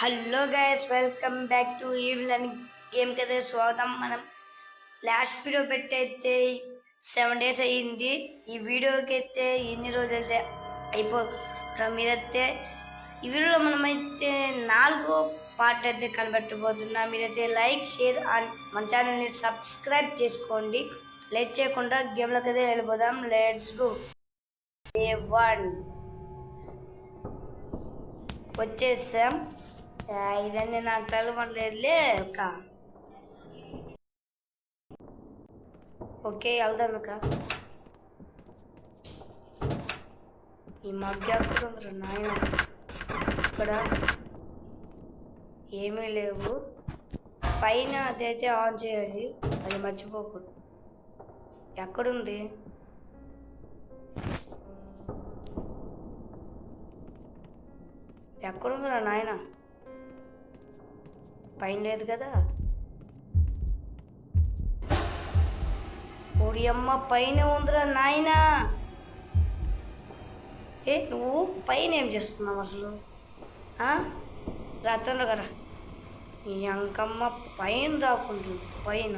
Hello guys, welcome back to evil అని గేమ్కి అయితే స్వాగతం. మనం లాస్ట్ వీడియో పెట్టి అయితే 7 days అయ్యింది. ఈ వీడియోకి అయితే ఎన్ని రోజులు అయితే మీరైతే ఈ వీడియోలో మనమైతే 4వ పార్ట్ అయితే కనిపెట్టబోతున్నాం. మీరైతే లైక్, షేర్ అండ్ మన ఛానల్ని సబ్స్క్రైబ్ చేసుకోండి. లేట్ చేయకుండా గేమ్లోకి అయితే వెళ్ళిపోదాం. Let's go. డే 1 వచ్చేసాం. ఇదన్నీ నాకు తలమలేదులే ఒక ఓకే వెళ్దాం. ఇక ఈ మగ్గి అక్కడ నాయన ఇక్కడ ఏమీ లేవు. పైన అదైతే ఆన్ చేయాలి, అది మర్చిపోకూడదు. ఎక్కడుంది? ఎక్కడుందిరా నాయన? పైన లేదు కదా. ఓడి అమ్మ, పైన ఉందిరా నాయన. నువ్వు పైన ఏం చేస్తున్నావు అసలు? రాత్రంలో కదా ఈ అంకమ్మ పైన దాక్కుంటుంది. పైన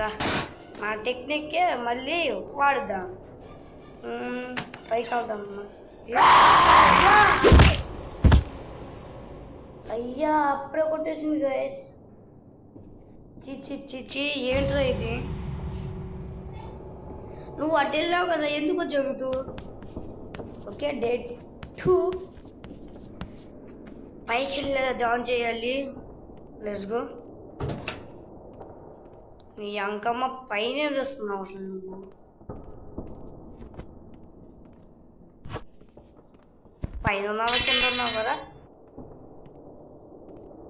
రా, మా టెక్నిక్కే మళ్ళీ వాడుదాం. పైకి వెళ్దామమ్మా. అయ్యా, అప్పుడే కొట్టేసింది గైస్. చిచ్చి ఏంట్రా ఇది? నువ్వు అటు వెళ్ళావు కదా, ఎందుకు చెబుతూ? ఓకే, డే 2 పైకి వెళ్ళేది ఆన్ చేయాలి. Let's go. నీ అంకమ్మ పైన ఏం చేస్తున్నావు అసలు నువ్వు? పైన ఉన్నావా కింద ఉన్నావు కదా?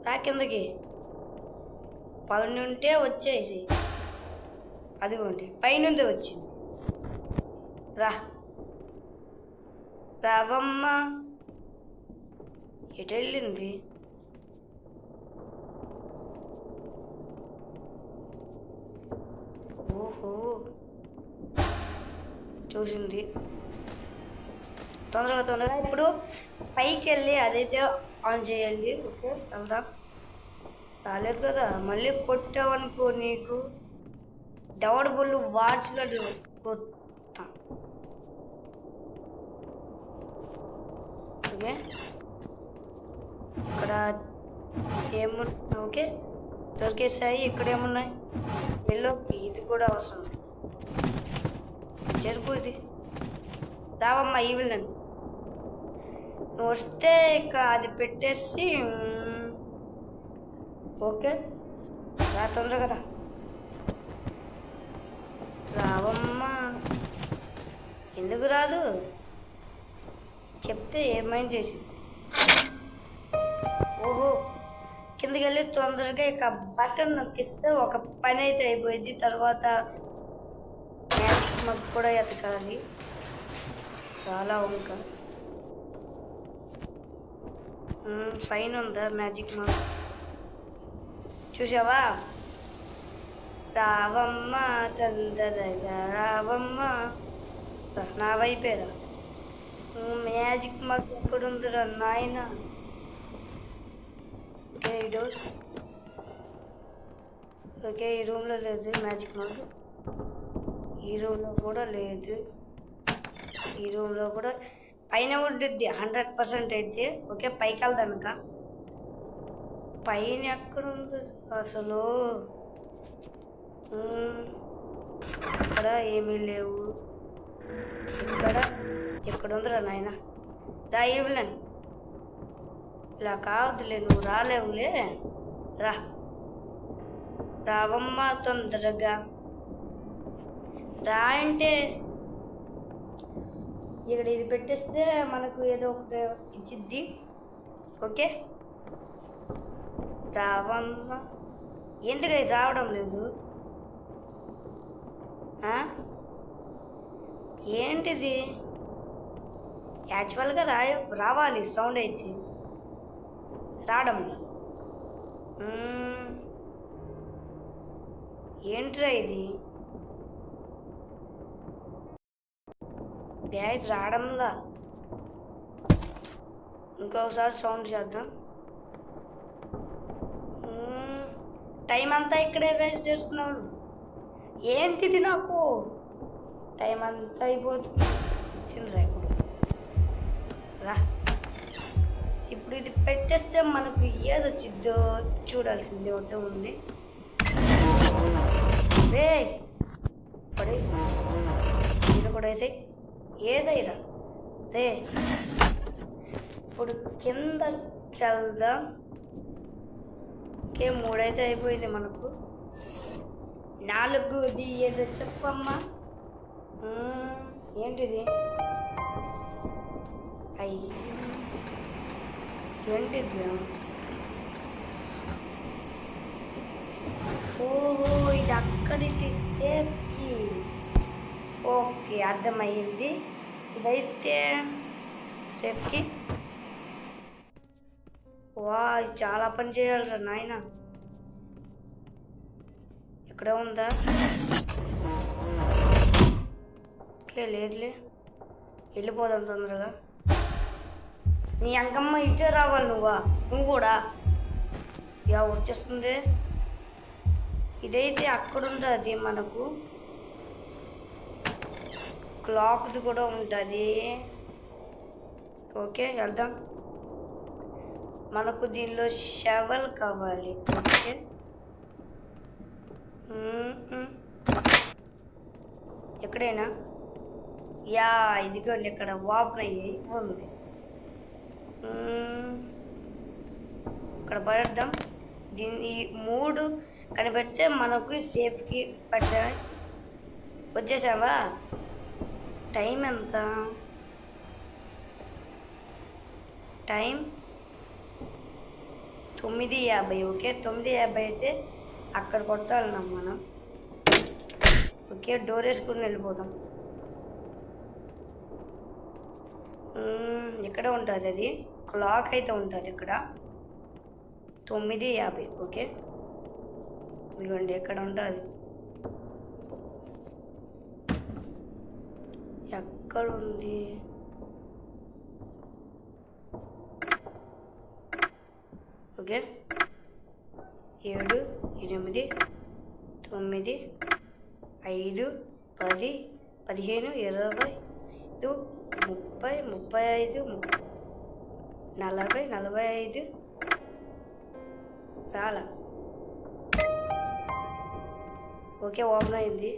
రా కిందకి. పైన ఉంటే వచ్చేసి అదిగోండి, పైనుందే వచ్చింది. రావమ్మ. ఎటు వెళ్ళింది? ఓహో, చూసింది. తొందరగా ఇప్పుడు పైకి వెళ్ళి అదైతే ఆన్ చేయాలి. ఓకే, వెళ్దాం. రాలేదు కదా, మళ్ళీ కొట్టావనుకో నీకు దవడ బొల్లు వాచ్గడు కొత్త. ఓకే, ఇక్కడ ఏమున్నాయి? ఓకే, దొరికేసాయి. ఇక్కడ ఏమున్నాయి? ఎల్లో, ఇది కూడా అవసరం. చెరుపు ఇది. రావమ్మా ఈవిల్ నన్ను. నువ్వు వస్తే ఇక అది పెట్టేసి ఓకే రా, తొందరగా రా. రావమ్మా. ఎందుకు రాదు? చెప్తే ఏమైనా చేసింది. ఓహో, కిందకి వెళ్ళి తొందరగా ఇక బటన్ నొక్కిస్తే ఒక పని అయితే అయిపోయింది. తర్వాత మ్యాజిక్ మగ్ కూడా ఎతకాలి. చాలా వంక పైన ఉందా మ్యాజిక్ మగ్? చూసావా? రావమ్మ, తొందరగా రావమ్మ. నా వైపేరా. మ్యాజిక్ మగ్ ఎక్కడుందిరా నాయన? ఓకే, ఈ డోర్. ఓకే, ఈ రూమ్లో లేదు మ్యాజిక్ మగ్. ఈ రూమ్లో కూడా లేదు. ఈ రూమ్లో కూడా పైన ఉంటుంది 100% అయితే. ఓకే, పైకి వెళ్దాం. ఇంకా పైన ఎక్కడుంది అసలు? ఇక్కడ ఏమీ లేవు. ఇక్కడ ఉందిరా నాయన. రా ఈవిలన్. ఇలా కావద్దులే, నువ్వు రాలేవులే. రావమ్మ, తొందరగా రా. అంటే ఇక్కడ ఇది పెట్టేస్తే మనకు ఏదో ఒకటి ఇచ్చిద్ది. ఓకే, రావమ్మ. ఎందుకు ఇది రావడం లేదు? ఏంటిది? యాక్చువల్గా రావాలి సౌండ్ అయితే, రావడం. ఏంట్రా ఇది? గ్యాస్ రావడంలా. ఇంకొకసారి సౌండ్ చేద్దాం. టైం అంతా ఇక్కడే వేస్ట్ చేస్తున్నాడు. ఏంటిది, నాకు టైం అంతా అయిపోతుంది. వచ్చిందిరా ఇప్పుడు రా. ఇప్పుడు ఇది పెట్టేస్తే మనకు ఏది వచ్చిద్దో చూడాల్సింది ఒకటే ఉంది. రే పడే ఇది కూడా వేసాయి. ఏదైనా రే ఇప్పుడు కిందకి వెళ్దాం. ఓకే, 3 అయితే అయిపోయింది మనకు. 4ది ఏదో చెప్పమ్మా. ఏంటిది? అయ్యి ఏంటిది? ఓహో, ఇది అక్కడికి సేఫ్కి. ఓకే, అర్థమయ్యింది. ఇదైతే సేఫ్కి. వా, ఇది చాలా పని చేయాలిరా నాయన. ఎక్కడ ఉందా? ఓకే, లేదులే, వెళ్ళిపోదాం తొందరగా. నీ అంకమ్మ ఇచ్చే రావాలి. నువ్వు కూడా యా వచ్చేస్తుంది. ఇదైతే అక్కడ ఉంటుంది మనకు. క్లాక్ది కూడా ఉంటుంది. ఓకే, వెళ్దాం. మనకు దీనిలో షవల్ కావాలి. ఓకే, ఎక్కడైనా యా ఇదిగోండి, ఇక్కడ ఓపెన్ అయ్యి ఉంది. ఇక్కడ పడేద్దాం. దీన్ని 3 కనిపెడితే మనకు సేఫ్కి పడతా. వచ్చేసావా? టైం ఎంత? టైం 9:50. ఓకే, 9:50 అయితే అక్కడ కొట్టాలన్నా మనం. ఓకే, డోర్ వేసుకుని వెళ్ళిపోదాం. ఇక్కడ ఉంటుంది అది, క్లాక్ అయితే ఉంటుంది ఇక్కడ 9:50. ఓకే, ఇదిగోండి ఎక్కడ ఉంటుంది. ఎక్కడ ఉంది? ఓకే, 7, 8, 9, 5, 10, 15, 20, 30, 35, 40, 45 రాలా. ఓకే, ఓపెన్ అయింది.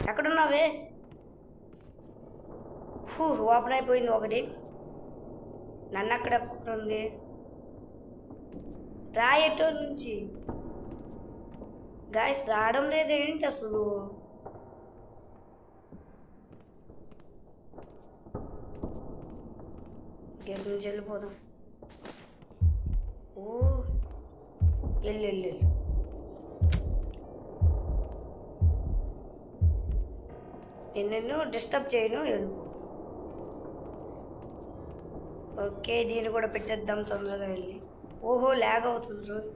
ఎక్కడున్నావే? ఓపెన్ అయిపోయింది ఒకటి. నన్ను అక్కడ ఉంది. రాయటో నుంచి గాయస్ రావడం లేదు. ఏంటి అసలు? గేట్ నుంచి వెళ్ళిపోదాం. ఓ వెళ్ళు. నిన్ను డిస్టర్బ్ చేయను, వెళ్ళు. ఓకే, దీన్ని కూడా పెట్టేద్దాం తొందరగా వెళ్ళి. ఓహో, ల్యాగ్ అవుతుంది రోజు.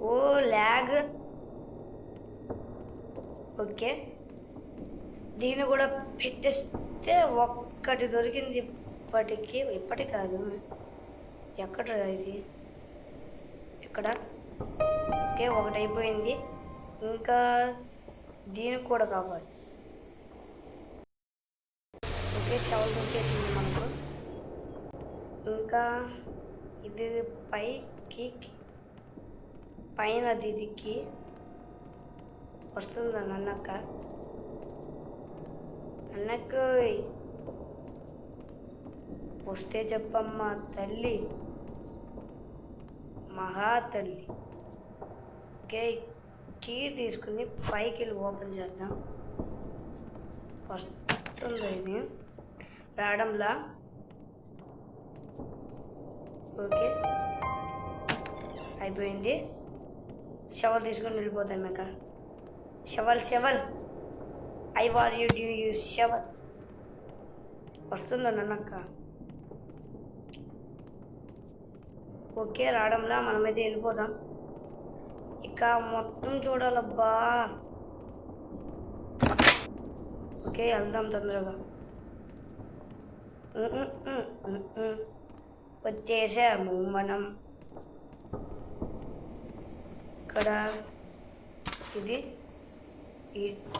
ఓ ల్యాగ్. ఓకే, దీన్ని కూడా పెట్టేస్తే ఒక్కటి దొరికింది ఇప్పటి కాదు. ఎక్కడ ఇది? ఎక్కడ? ఓకే, ఒకటి అయిపోయింది. ఇంకా దీనికి కూడా కావాలి. ఓకే, షవల్ దొరికేసింది మనకు. ఇంకా ఇది పైన దిదికి వస్తుందని అన్నకు వస్తే చెప్పమ్మా తల్లి, మహా తల్లి. ఓకే, కీ తీసుకుని పైకి వెళ్ళి ఓపెన్ చేద్దాం. వస్తుంది ఇది రావడంలా. ఓకే, అయిపోయింది. షవల్ తీసుకొని వెళ్ళిపోతాం. ఇంకా shovel I war you do use shovel. వస్తుందో నన్నక్క. ఓకే, రావడంలా. మనమైతే వెళ్ళిపోదాం. ఇక మొత్తం చూడాలబ్బా. ఓకే, వెళ్దాం తొందరగా. వచ్చేసాము మనం. ఇక్కడ ఇది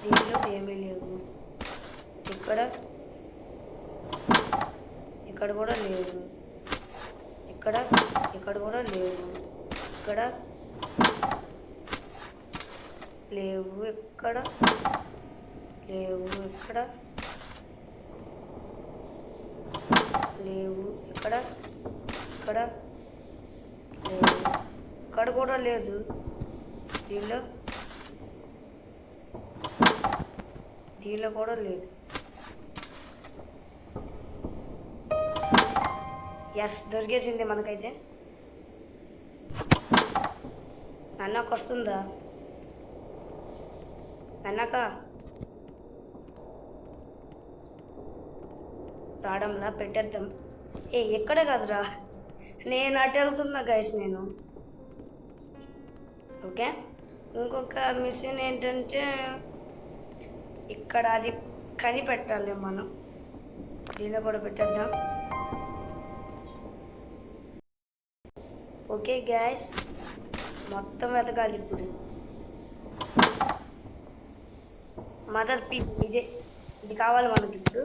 దీనిలో ఏమీ లేవు. ఇక్కడ కూడా లేవు. ఇక్కడ కూడా లేవు. ఇక్కడ లేవు. ఇక్కడ లేవు. ఇక్కడ లేవు. ఇక్కడ లేవు. ఇక్కడ కూడా లేదు. దీనిలో కూడా లేదు. ఎస్, దొరికేసింది మనకైతే. నన్నకు వస్తుందా? నన్నక రావడంలా, పెట్టేద్దాం. ఎక్కడ కాదురా, నేను అటు వెళ్తున్నా గైస్. నేను ఓకే. ఇంకొక మిషన్ ఏంటంటే ఇక్కడ అది కనిపెట్టాలి మనం. దీనిలో కూడా పెట్టేద్దాం. ఓకే గైస్, మొత్తం వెతకాలి ఇప్పుడు. మదర్ పీ ఇది కావాలి మనకి ఇప్పుడు.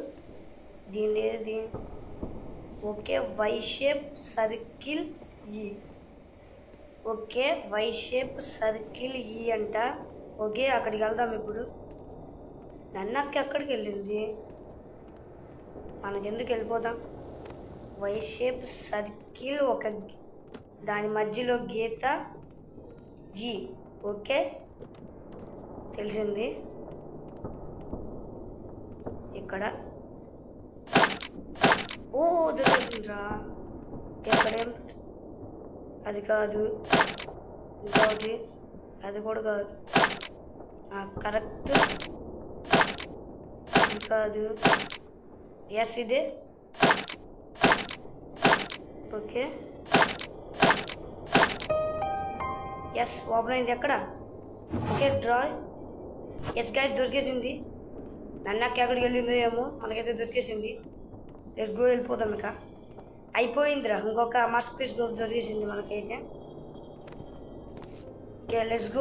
దీని ఓకే, వై షేప్ సర్కిల్ ఈ. ఓకే, వై షేప్ సర్కిల్ ఈ అంట. ఓకే, అక్కడికి వెళ్దాం ఇప్పుడు. నన్నక్క ఎక్కడికి వెళ్ళింది? మనకెందుకు, వెళ్ళిపోదాం. వై షేప్ సర్కిల్, దాని మధ్యలో గీత జీ. ఓకే, తెలిసింది. ఇక్కడ దొరుకుతుందిరా. ఎక్కడేం, అది కాదు, ఇంకోటి, అది కూడా కాదు. కరెక్ట్, ఇది కాదు. ఎస్, ఇదే. ఓకే, ఎస్, ఓపెన్ అయింది. ఎక్కడ? Okay, draw. ఎస్ గైస్, దొరికేసింది. నన్నకి ఎక్కడికి వెళ్ళిందో ఏమో, మనకైతే దొరికేసింది. లెట్స్ గో, వెళ్ళిపోతాం. ఇక అయిపోయిందిరా. ఇంకొక మస్ట్ పీస్ దొరికేసింది మనకైతే. Okay, let's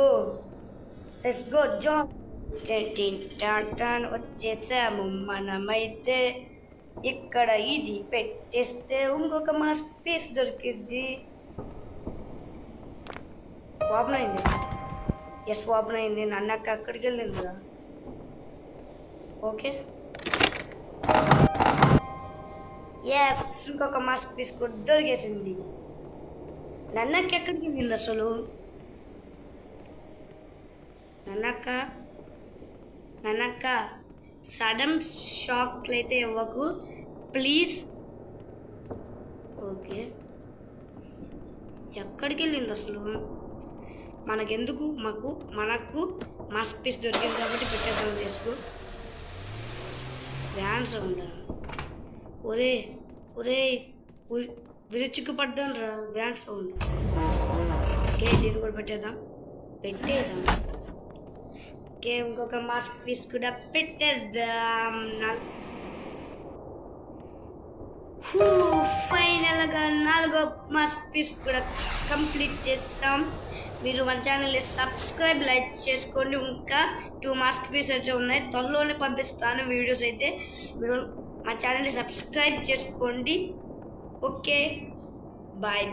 go John. వచ్చేసాము మనమైతే. ఇక్కడ ఇది పెట్టేస్తే ఇంకొక మస్ట్ పీస్ దొరికిద్ది. ఓపెన్ అయింది. ఎస్, ఓపెన్ అయింది. నన్నక్క అక్కడికి వెళ్ళిందిరా. ఓకే, ఎస్, ఇంకొక మాస్క్ పీస్ కూడా దొరికేసింది. నన్నక్క ఎక్కడికి వెళ్ళింది అసలు? నన్నక్క సడన్ షాక్లు అయితే ఇవ్వకు ప్లీజ్. ఓకే, ఎక్కడికి వెళ్ళింది అసలు? మనకెందుకు, మనకు మాస్క్ పీస్ దొరికింది కాబట్టి పెట్టేద్దాం. వేసుకో, వ్యాన్స్ ఉండా. ఒరే విరుచుకు పడ్డాను రా, వ్యాన్ సౌండ్. ఓకే, దీన్ని కూడా పెట్టేద్దాం. ఓకే, ఇంకొక మాస్క్ పీస్ కూడా పెట్టేద్దాం. ఫైనల్గా 4వ మాస్క్ పీస్ కూడా కంప్లీట్ చేస్తాం. మీరు మన ఛానల్ని సబ్స్క్రైబ్, లైక్ చేసుకోండి. ఇంకా 2 మాస్క్ పీస్ అయితే ఉన్నాయి, త్వరలోనే పంపిస్తాను వీడియోస్ అయితే. మీరు మా ఛానల్ని సబ్స్క్రైబ్ చేసుకోండి. Okay, bye.